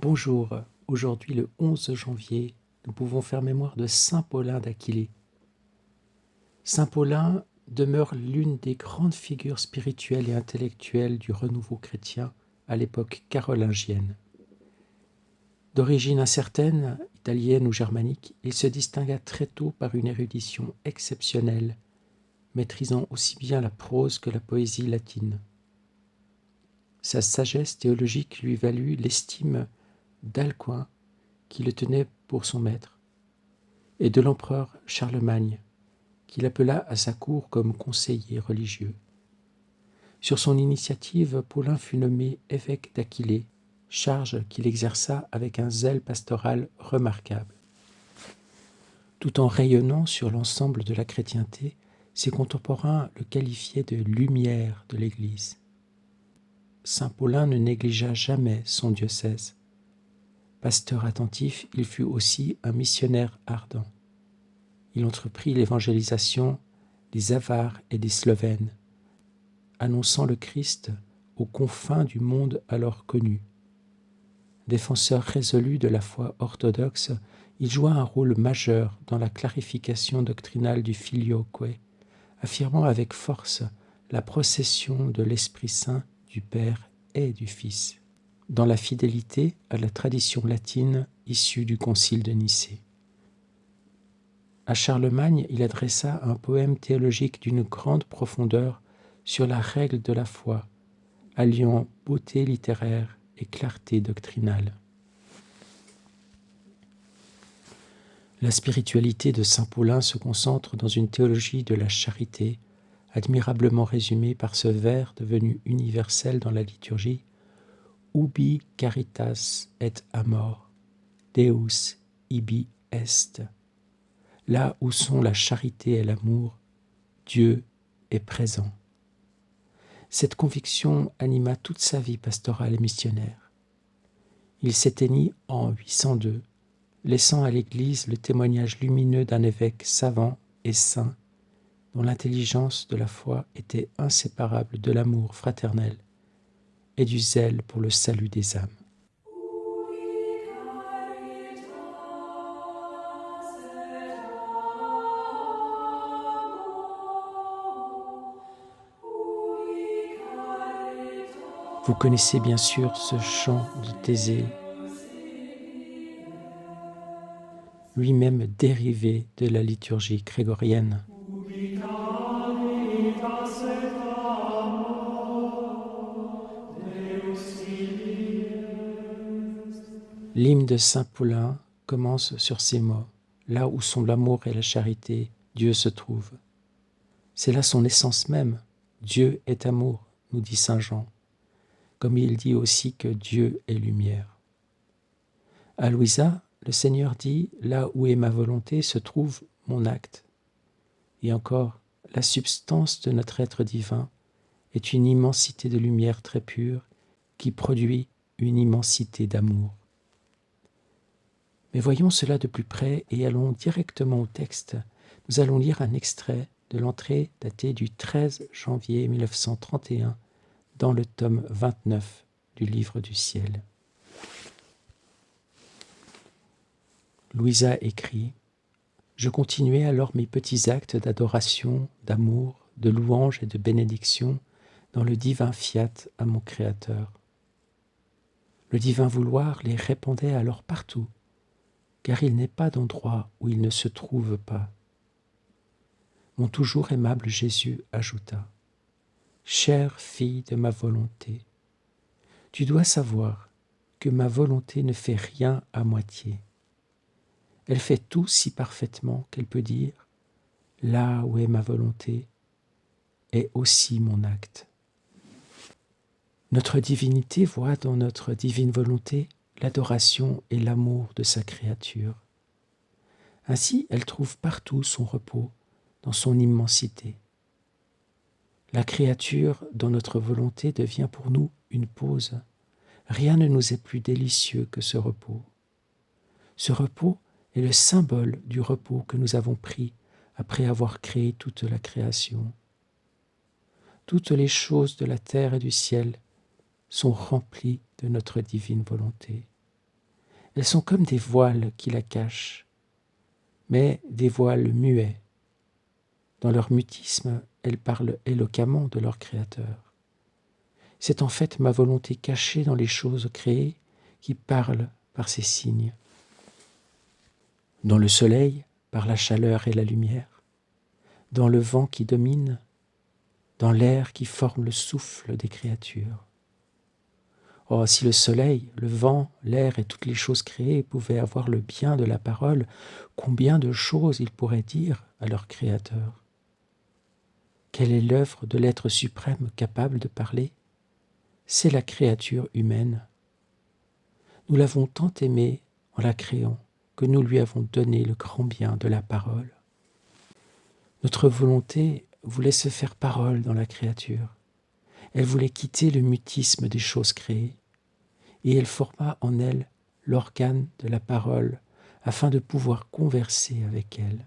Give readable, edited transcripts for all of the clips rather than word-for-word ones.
Bonjour, aujourd'hui le 11 janvier, nous pouvons faire mémoire de Saint Paulin d'Aquilée. Saint Paulin demeure l'une des grandes figures spirituelles et intellectuelles du renouveau chrétien à l'époque carolingienne. D'origine incertaine, italienne ou germanique, il se distingua très tôt par une érudition exceptionnelle, maîtrisant aussi bien la prose que la poésie latine. Sa sagesse théologique lui valut l'estime d'Alcuin, qui le tenait pour son maître, et de l'empereur Charlemagne, qui l'appela à sa cour comme conseiller religieux. Sur son initiative, Paulin fut nommé évêque d'Aquilée, charge qu'il exerça avec un zèle pastoral remarquable. Tout en rayonnant sur l'ensemble de la chrétienté, ses contemporains le qualifiaient de lumière de l'Église. Saint Paulin ne négligea jamais son diocèse. Pasteur attentif, il fut aussi un missionnaire ardent. Il entreprit l'évangélisation des Avars et des Slovènes, annonçant le Christ aux confins du monde alors connu. Défenseur résolu de la foi orthodoxe, il joua un rôle majeur dans la clarification doctrinale du Filioque, affirmant avec force la procession de l'Esprit Saint du Père et du Fils, dans la fidélité à la tradition latine issue du Concile de Nicée. À Charlemagne, il adressa un poème théologique d'une grande profondeur sur la règle de la foi, alliant beauté littéraire et clarté doctrinale. La spiritualité de saint Paulin se concentre dans une théologie de la charité, admirablement résumée par ce vers devenu universel dans la liturgie: Ubi caritas et amor, Deus ibi est. Là où sont la charité et l'amour, Dieu est présent. Cette conviction anima toute sa vie pastorale et missionnaire. Il s'éteignit en 802, laissant à l'Église le témoignage lumineux d'un évêque savant et saint, dont l'intelligence de la foi était inséparable de l'amour fraternel et du zèle pour le salut des âmes. Vous connaissez bien sûr ce chant de Thésée, lui-même dérivé de la liturgie grégorienne. L'hymne de Saint Paulin commence sur ces mots: là où sont l'amour et la charité, Dieu se trouve. C'est là son essence même. Dieu est amour, nous dit saint Jean, comme il dit aussi que Dieu est lumière. À Louisa, le Seigneur dit: là où est ma volonté se trouve mon acte. Et encore, la substance de notre être divin est une immensité de lumière très pure qui produit une immensité d'amour. Mais voyons cela de plus près et allons directement au texte. Nous allons lire un extrait de l'entrée datée du 13 janvier 1931 dans le tome 29 du Livre du Ciel. Louisa écrit: Je continuais alors mes petits actes d'adoration, d'amour, de louange et de bénédiction dans le divin fiat à mon Créateur. Le divin vouloir les répandait alors partout, car il n'est pas d'endroit où il ne se trouve pas. Mon toujours aimable Jésus ajouta: Chère fille de ma volonté, tu dois savoir que ma volonté ne fait rien à moitié. Elle fait tout si parfaitement qu'elle peut dire: là où est ma volonté est aussi mon acte. Notre divinité voit dans notre divine volonté l'adoration et l'amour de sa créature. Ainsi, elle trouve partout son repos dans son immensité. La créature, dans notre volonté, devient pour nous une pause. Rien ne nous est plus délicieux que ce repos. Ce repos est le symbole du repos que nous avons pris après avoir créé toute la création. Toutes les choses de la terre et du ciel sont remplies de notre divine volonté. Elles sont comme des voiles qui la cachent, mais des voiles muets. Dans leur mutisme, elles parlent éloquemment de leur Créateur. C'est en fait ma volonté cachée dans les choses créées qui parle par ces signes. Dans le soleil, par la chaleur et la lumière, dans le vent qui domine, dans l'air qui forme le souffle des créatures. Oh, si le soleil, le vent, l'air et toutes les choses créées pouvaient avoir le bien de la parole, combien de choses ils pourraient dire à leur Créateur. Quelle est l'œuvre de l'être suprême capable de parler? C'est la créature humaine. Nous l'avons tant aimée en la créant que nous lui avons donné le grand bien de la parole. Notre volonté voulait se faire parole dans la créature. Elle voulait quitter le mutisme des choses créées, et elle forma en elle l'organe de la parole afin de pouvoir converser avec elle.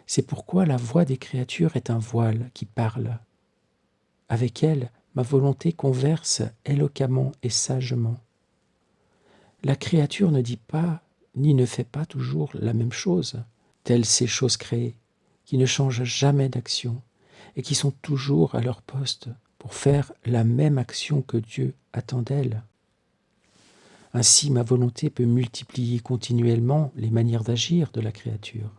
C'est pourquoi la voix des créatures est un voile qui parle. Avec elle, ma volonté converse éloquemment et sagement. La créature ne dit pas, ni ne fait pas toujours la même chose, telles ces choses créées, qui ne changent jamais d'action et qui sont toujours à leur poste pour faire la même action que Dieu attend d'elles. Ainsi, ma volonté peut multiplier continuellement les manières d'agir de la créature.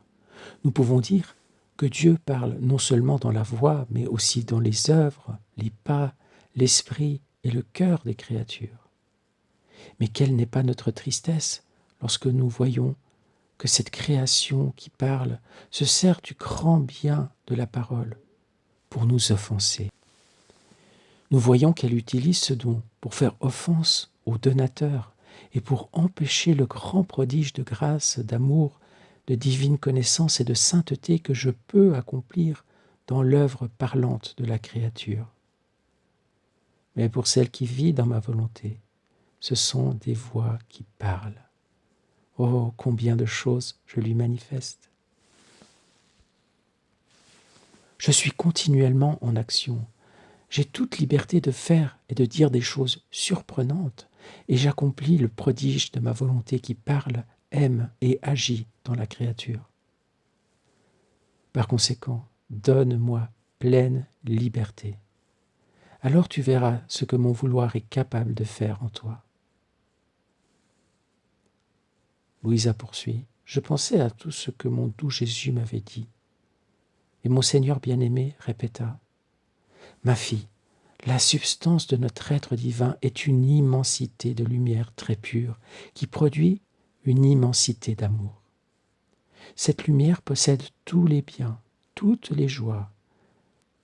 Nous pouvons dire que Dieu parle non seulement dans la voix, mais aussi dans les œuvres, les pas, l'esprit et le cœur des créatures. Mais quelle n'est pas notre tristesse lorsque nous voyons que cette création qui parle se sert du grand bien de la parole pour nous offenser. Nous voyons qu'elle utilise ce don pour faire offense au donateur et pour empêcher le grand prodige de grâce, d'amour, de divine connaissance et de sainteté que je peux accomplir dans l'œuvre parlante de la créature. Mais pour celle qui vit dans ma volonté, ce sont des voix qui parlent. Oh, combien de choses je lui manifeste. Je suis continuellement en action. J'ai toute liberté de faire et de dire des choses surprenantes, et j'accomplis le prodige de ma volonté qui parle, aime et agit dans la créature. Par conséquent, donne-moi pleine liberté. Alors tu verras ce que mon vouloir est capable de faire en toi. Louisa poursuit. Je pensais à tout ce que mon doux Jésus m'avait dit. Et mon Seigneur bien-aimé répéta, « Ma fille, la substance de notre être divin est une immensité de lumière très pure qui produit une immensité d'amour. Cette lumière possède tous les biens, toutes les joies,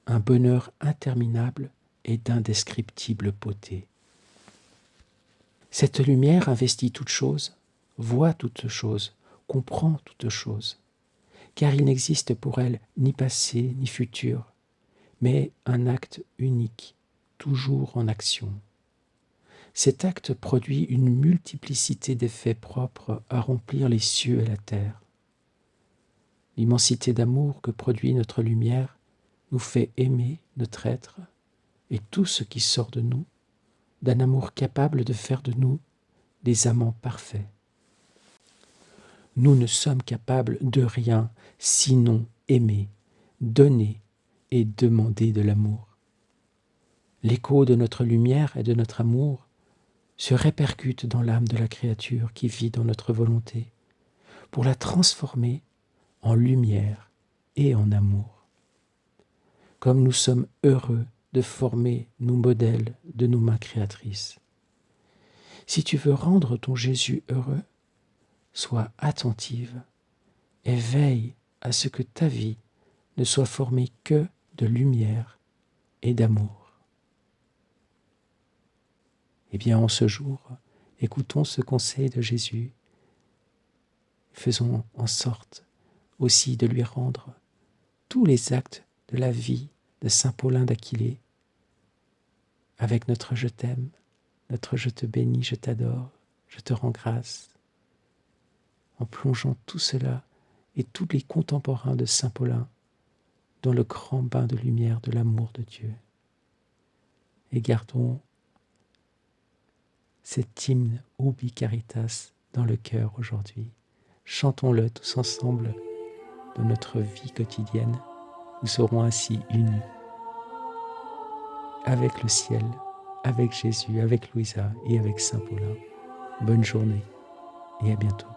un bonheur interminable et d'indescriptible beauté. Cette lumière investit toute chose, voit toute chose, comprend toute chose, car il n'existe pour elle ni passé ni futur, mais un acte unique, toujours en action. Cet acte produit une multiplicité d'effets propres à remplir les cieux et la terre. L'immensité d'amour que produit notre lumière nous fait aimer notre être et tout ce qui sort de nous, d'un amour capable de faire de nous des amants parfaits. Nous ne sommes capables de rien sinon aimer, donner et demander de l'amour. L'écho de notre lumière et de notre amour se répercute dans l'âme de la créature qui vit dans notre volonté, pour la transformer en lumière et en amour. Comme nous sommes heureux de former nos modèles de nos mains créatrices. Si tu veux rendre ton Jésus heureux, sois attentive et veille à ce que ta vie ne soit formée que de lumière et d'amour. Eh bien, en ce jour, écoutons ce conseil de Jésus. Faisons en sorte aussi de lui rendre tous les actes de la vie de saint Paulin d'Aquilée, avec notre je t'aime, notre je te bénis, je t'adore, je te rends grâce, en plongeant tout cela et tous les contemporains de saint Paulin dans le grand bain de lumière de l'amour de Dieu. Et gardons cet hymne Ubi Caritas dans le cœur aujourd'hui. Chantons-le tous ensemble dans notre vie quotidienne. Nous serons ainsi unis avec le ciel, avec Jésus, avec Louisa et avec Saint Paulin. Bonne journée et à bientôt.